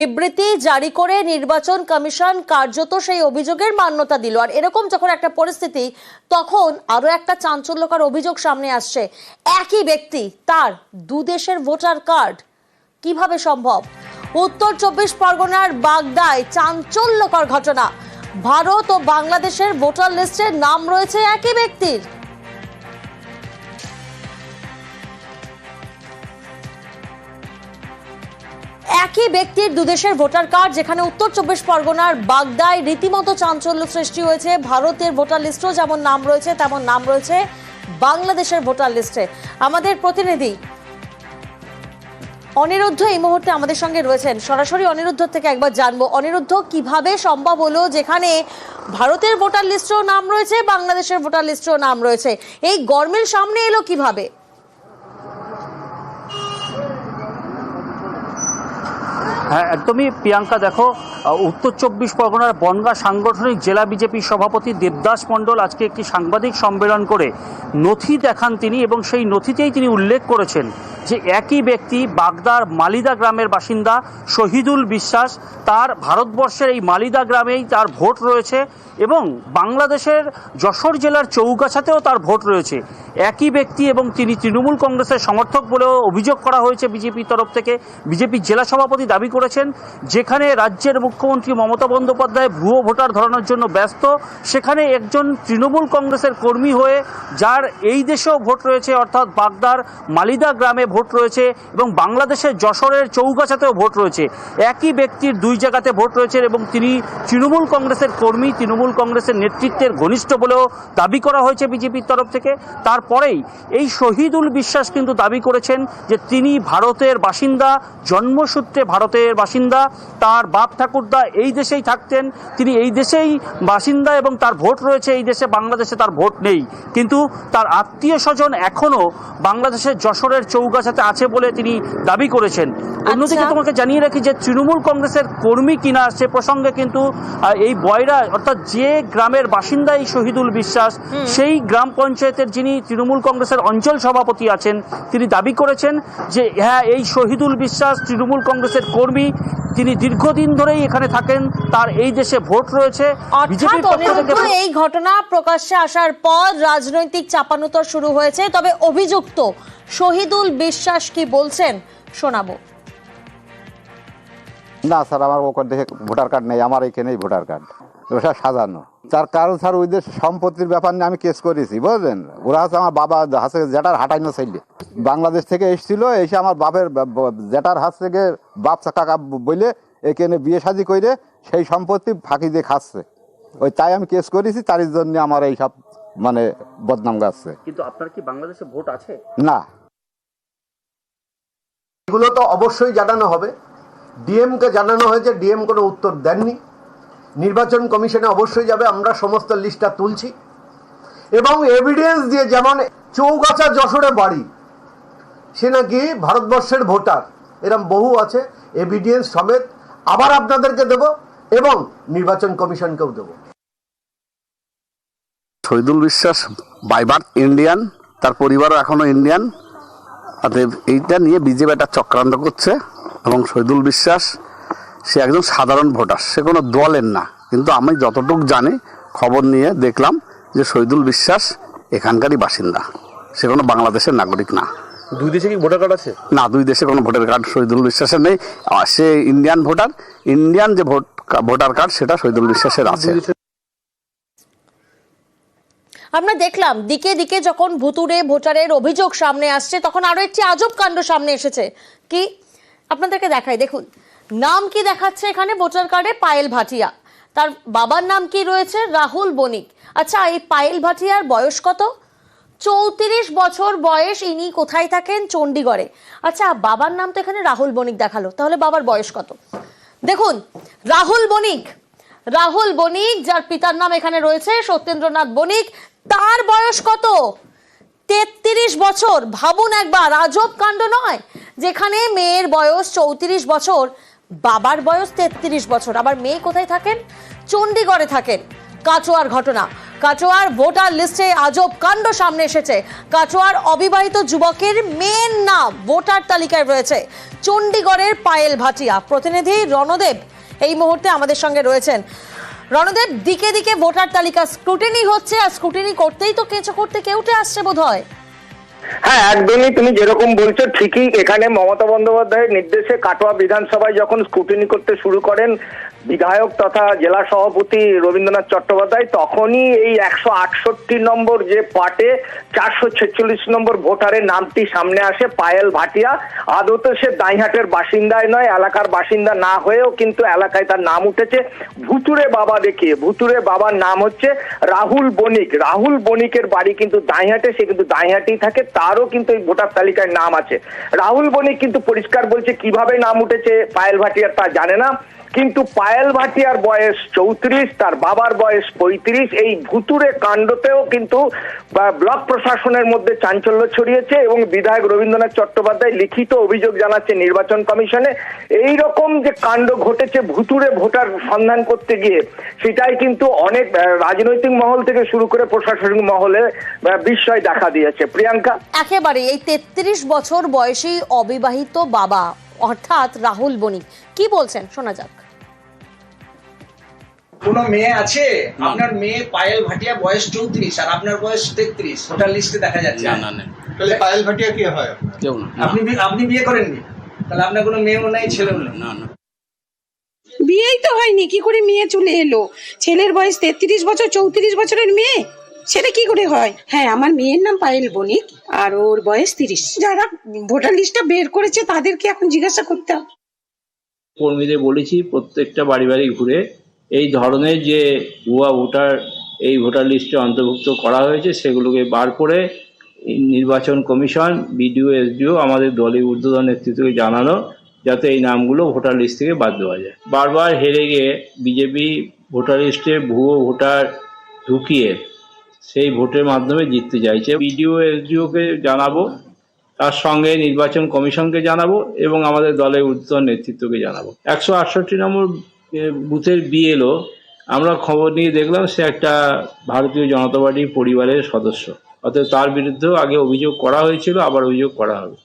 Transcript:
বিবৃতি জারি করে নির্বাচন কমিশন কার্যত সেই অভিযোগের মান্যতা দিল। আর এরকম যখন একটা পরিস্থিতি, তখন আরো একটা চাঞ্চল্যকর অভিযোগ সামনে আসছে। একই ব্যক্তি, তার দুদেশের ভোটার কার্ড কিভাবে সম্ভব? উত্তর 24 পরগনার বাগদায় চাঞ্চল্যকর ঘটনা। ভারত ও বাংলাদেশের ভোটার লিস্টে নাম রয়েছে একই ব্যক্তির। একই ব্যক্তির দুদেশের ভোটার কার্ড, যেখানে উত্তর 24 পরগনার বাগদায় রীতিমতো চাঞ্চল্য সৃষ্টি হয়েছে। ভারতের ভোটার লিস্টেও যেমন নাম রয়েছে, তেমন নাম রয়েছে বাংলাদেশের ভোটার লিস্টে। আমাদের প্রতিনিধি অনিরুদ্ধ এই মুহূর্তে আমাদের সঙ্গে রয়েছেন। সরাসরি অনিরুদ্ধ থেকে একবার জানবো, অনিরুদ্ধ, কিভাবে সম্ভব হলো যেখানে ভারতের ভোটার লিস্টেও নাম রয়েছে, বাংলাদেশের ভোটার লিস্টেও নাম রয়েছে? এই গরমিল সামনে এলো কিভাবে? হ্যাঁ, একদমই প্রিয়াঙ্কা। দেখো, উত্তর 24 পরগনার বনগাঁ সাংগঠনিক জেলা বিজেপি সভাপতি দেবদাস মণ্ডল আজকে একটি সাংবাদিক সম্মেলন করে নথি দেখান তিনি, এবং সেই নথিতেই তিনি উল্লেখ করেছেন যে একই ব্যক্তি বাগদার মালিদা গ্রামের বাসিন্দা শহীদুল বিশ্বাস, তার ভারতবর্ষের এই মালিদা গ্রামেই তার ভোট রয়েছে এবং বাংলাদেশের যশোর জেলার চৌগাছাতেও তার ভোট রয়েছে। একই ব্যক্তি, এবং তিনি তৃণমূল কংগ্রেসের সমর্থক বলেও অভিযোগ করা হয়েছে বিজেপির তরফ থেকে। বিজেপির জেলা সভাপতি দাবি করেছেন, যেখানে রাজ্যের মুখ্যমন্ত্রী মমতা বন্দ্যোপাধ্যায় ভুয়ো ভোটার ধরানোর জন্য ব্যস্ত, সেখানে একজন তৃণমূল কংগ্রেসের কর্মী হয়ে, যার এই দেশেও ভোট রয়েছে অর্থাৎ বাগদার মালিদা গ্রামে ভোট রয়েছে এবং বাংলাদেশের যশোরের চৌগাছাতেও ভোট রয়েছে, একই ব্যক্তির দুই জায়গাতে ভোট রয়েছে এবং তিনি তৃণমূল কংগ্রেসের কর্মী, তৃণমূল কংগ্রেসের নেতৃত্বের ঘনিষ্ঠ বলেও দাবি করা হয়েছে বিজেপির তরফ থেকে। তারপরেই এই শহীদুল বিশ্বাস কিন্তু দাবি করেছেন যে তিনি ভারতের বাসিন্দা, জন্মসূত্রে ভারতের বাসিন্দা, তার বাপ ঠাকুরদা এই দেশেই থাকতেন, তিনি এই দেশেই বাসিন্দা এবং তার ভোট রয়েছে এই দেশে, বাংলাদেশে তার ভোট নেই, কিন্তু তার আত্মীয় স্বজন এখনও বাংলাদেশের যশোরের চৌগাছাতে আছে বলে তিনি দাবি করেছেন। অন্যদিকে তোমাকে জানিয়ে রাখি যে তৃণমূল কংগ্রেসের কর্মী কিনা সে প্রসঙ্গে কিন্তু এই বয়রা অর্থাৎ যে গ্রামের বাসিন্দা এই শহীদুল বিশ্বাস, সেই গ্রাম পঞ্চায়েতের যিনি তৃণমূল কংগ্রেসের অঞ্চল সভাপতি আছেন, তিনি দাবি করেছেন যে হ্যাঁ, এই শহীদুল বিশ্বাস তৃণমূল কংগ্রেসের কর্মী, তিনি দীর্ঘদিন ধরেই এখানে থাকেন, তার এই দেশে ভোট রয়েছে। এই ঘটনা প্রকাশ্যে আসার পর রাজনৈতিক চাপানুতর শুরু হয়েছে, তবে অভিযুক্ত শহীদুল বিশ্বাস কি বলছেন শোনাবো। না স্যার, আমার ওখান থেকে ভোটার কার্ড নেই, আমার এখানেই ভোটার কার্ড, ওটা সাজানো। তার কারণ স্যার ওইদের সম্পত্তির ব্যাপার নিয়ে আমি কেস করেছি, বুঝলেন। ওরা হচ্ছে আমার বাবা হাসে জেঠার হাঁটাইনো ছেলে, বাংলাদেশ থেকে এসেছিল, এসে আমার বাপের জেঠার হাত থেকে বাপ কাকা বলে এখানে বিয়ে শাদি করে সেই সম্পত্তি ফাঁকি দিয়ে খাচ্ছে। ওই তাই আমি কেস করেছি, তার জন্য আমার এই সব মানে বদনাম গাচ্ছে। কিন্তু আপনার কি বাংলাদেশে ভোট আছে? না, এগুলো তো অবশ্যই জানানো হবে। ডিএমকে জানানো হয়েছে, ডিএম কোনো উত্তর দেননি। নির্বাচন কমিশনে অবশ্যই যাবে, আমরা সমস্ত লিস্টটা তুলছি এবং এভিডেন্স দিয়ে, যেমন চৌগাছা যশোরে বাড়ি, সে নাকি ভারতবর্ষের ভোটার, এরকম বহু আছে, এভিডেন্স সমেত আবার আপনাদেরকে দেব এবং নির্বাচন কমিশনকেও দেব। শহীদুল বিশ্বাস বাই বার্থ ইন্ডিয়ান, তার পরিবারও এখনো ইন্ডিয়ান। অতএব এইটা নিয়ে বিজেপি একটা চক্রান্ত করছে এবং শহীদুল বিশ্বাস সে একজন সাধারণ ভোটার, সে কোনো দলের না। কিন্তু আমি যতটুকু জানি, খবর নিয়ে দেখলাম যে শহীদুল বিশ্বাস এখানকারই বাসিন্দা, সে কোনো বাংলাদেশের নাগরিক না। দুই দেশে কি ভোটার কার্ড আছে? না, দুই দেশে কোনো ভোটার কার্ড শহীদুল বিশ্বাসের নেই। সে ইন্ডিয়ান ভোটার, ইন্ডিয়ান যে ভোটার কার্ড সেটা শহীদুল বিশ্বাসের আছে। আমরা দেখলাম দিকে দিকে যখন ভুতুড়ে ভোটারের অভিযোগ সামনে আসছে, তখন আরো একটি আজব কাণ্ড সামনে এসেছে। কি আপনাদেরকে দেখাই, দেখুন নাম কি দেখাচ্ছে এখানে ভোটার কার্ডে, পায়েল ভাটিয়া। তার বাবার নাম কি রয়েছে? রাহুল বণিক। আচ্ছা, এই পায়েল ভাটিয়ার বয়স কত? 34 বছর বয়স। ইনি কোথায় থাকেন? চণ্ডীগড়ে। আচ্ছা, বাবার নাম তো এখানে রাহুল বণিক দেখালো, তাহলে বাবার বয়স কত? দেখুন, রাহুল বণিক, রাহুল বণিক, যার পিতার নাম এখানে রয়েছে সত্যেন্দ্রনাথ বণিক, তার বয়স কত? 33 বছর। ভাবুন একবার, আজব কাণ্ড নয়? যেখানে মেয়ের বয়স 34 বছর, বাবার বয়স 33 বছর। আবার মেয়ে কোথায় থাকেন? চণ্ডীগড়ে থাকেন। কাটোয়ার ঘটনা। কাটোয়ার ভোটার লিস্টে আজব কাণ্ড সামনে এসেছে। কাটোয়ার অবিবাহিত যুবকের মেয়ের নাম ভোটার তালিকায় রয়েছে। চণ্ডীগড়ের পায়েল ভাটিয়া। প্রতিনিধি রণদেব এই মুহূর্তে আমাদের সঙ্গে রয়েছেন। রণদেব, দিকে দিকে ভোটার তালিকা স্ক্রুটিনি হচ্ছে, আর স্ক্রুটিনি করতেই তো কেঁচো করতে কেউটে আসছে বোধহয়। হ্যাঁ, একদমই তুমি যেরকম বলছো ঠিকই। এখানে মমতা বন্দ্যোপাধ্যায়ের নির্দেশে কাটোয়া বিধানসভায় যখন স্ক্রুটিনি করতে শুরু করেন বিধায়ক তথা জেলা সভাপতি রবীন্দ্রনাথ চট্টোপাধ্যায়, তখনই এই 168 নম্বর যে পার্টে 446 নম্বর ভোটারের নামটি সামনে আসে, পায়েল ভাটিয়া। আদতে সে দাইহাটের বাসিন্দায় নয়, এলাকার বাসিন্দা না হয়েও কিন্তু এলাকায় তার নাম উঠেছে ভুতুরে বাবা দেখিয়ে। ভুতুরে বাবার নাম হচ্ছে রাহুল বণিক। রাহুল বণিকের বাড়ি কিন্তু দাইহাটে, সে কিন্তু দাইহাটেই থাকে, তারও কিন্তু এই ভোটার তালিকায় নাম আছে। রাহুল বণিক কিন্তু পরিষ্কার বলছে কিভাবে নাম উঠেছে পায়েল ভাটিয়ার তা জানে না, কিন্তু পায়েল ভাটিয়ার বয়স 34, তার বাবার বয়স 35। এই ভুতুরে কাণ্ডতেও কিন্তু ব্লক প্রশাসনের মধ্যে চাঞ্চল্য ছড়িয়েছে এবং বিধায়ক রবীন্দ্রনাথ চট্টোপাধ্যায় লিখিত অভিযোগ জানাচ্ছে নির্বাচন কমিশনে। এই রকম যে কাণ্ড ঘটেছে ভুতুরে ভোটার সন্ধান করতে গিয়ে, সেটাই কিন্তু অনেক রাজনৈতিক মহল থেকে শুরু করে প্রশাসনিক মহলে বিস্ময় দেখা দিয়েছে। প্রিয়াঙ্কা, একেবারে এই 33 বছর বয়সী অবিবাহিত বাবা অর্থাৎ রাহুল বণিক কি বলছেন শোনা যাক। কোনো মেয়ে আছে? আপনার মেয়ে পায়েল ভাটিয়া বয়স 34 আর আপনার বয়স 33, ভোটার লিস্টে দেখা যাচ্ছে। না। তাহলে পায়েল ভাটিয়া কি হয়? কেউ না। আপনি বিয়ে করেননি? তাহলে আপনার কোনো মেয়েও নাই, ছেলেও নেই? না। বিয়েই তো হয়নি, কি করে মেয়ে চলে এলো? ছেলের বয়স 33 বছর, 34 বছরের মেয়ে, সেটা কি করে হয়? হ্যাঁ, আমার মেয়ের নাম পায়েল বণিক আর ওর বয়স 30। যারা ভোটার লিস্টটা বের করেছে তাদেরকে এখন জিজ্ঞাসা করতে হবে। কর্মীদের বলেছি প্রত্যেকটা বাড়ি বাড়ি ঘুরে এই ধরনের যে ভুয়া ভোটার এই ভোটার লিস্টে অন্তর্ভুক্ত করা হয়েছে সেগুলোকে বার করে নির্বাচন কমিশন, বিডিও, এসডিও আমাদের দলীয় ঊর্ধ্বতন নেতৃত্বকে জানানো, যাতে এই নামগুলো ভোটার লিস্ট থেকে বাদ দেওয়া যায়। বারবার হেরে গিয়ে বিজেপি ভোটার লিস্টে ভুয়ো ভোটার ঢুকিয়ে সেই ভোটের মাধ্যমে জিততে চাইছে। বিডিও, এসডিওকে জানাবো, তার সঙ্গে নির্বাচন কমিশনকে জানাবো এবং আমাদের দলের ঊর্ধ্বতন নেতৃত্বকে জানাবো। 168 নম্বর বুথের বিএলও আমরা খবর নিয়ে দেখলাম সে একটা ভারতীয় জনতা পার্টির পরিবারের সদস্য, অর্থাৎ তার বিরুদ্ধেও আগে অভিযোগ করা হয়েছিল, আবার অভিযোগ করা হবে।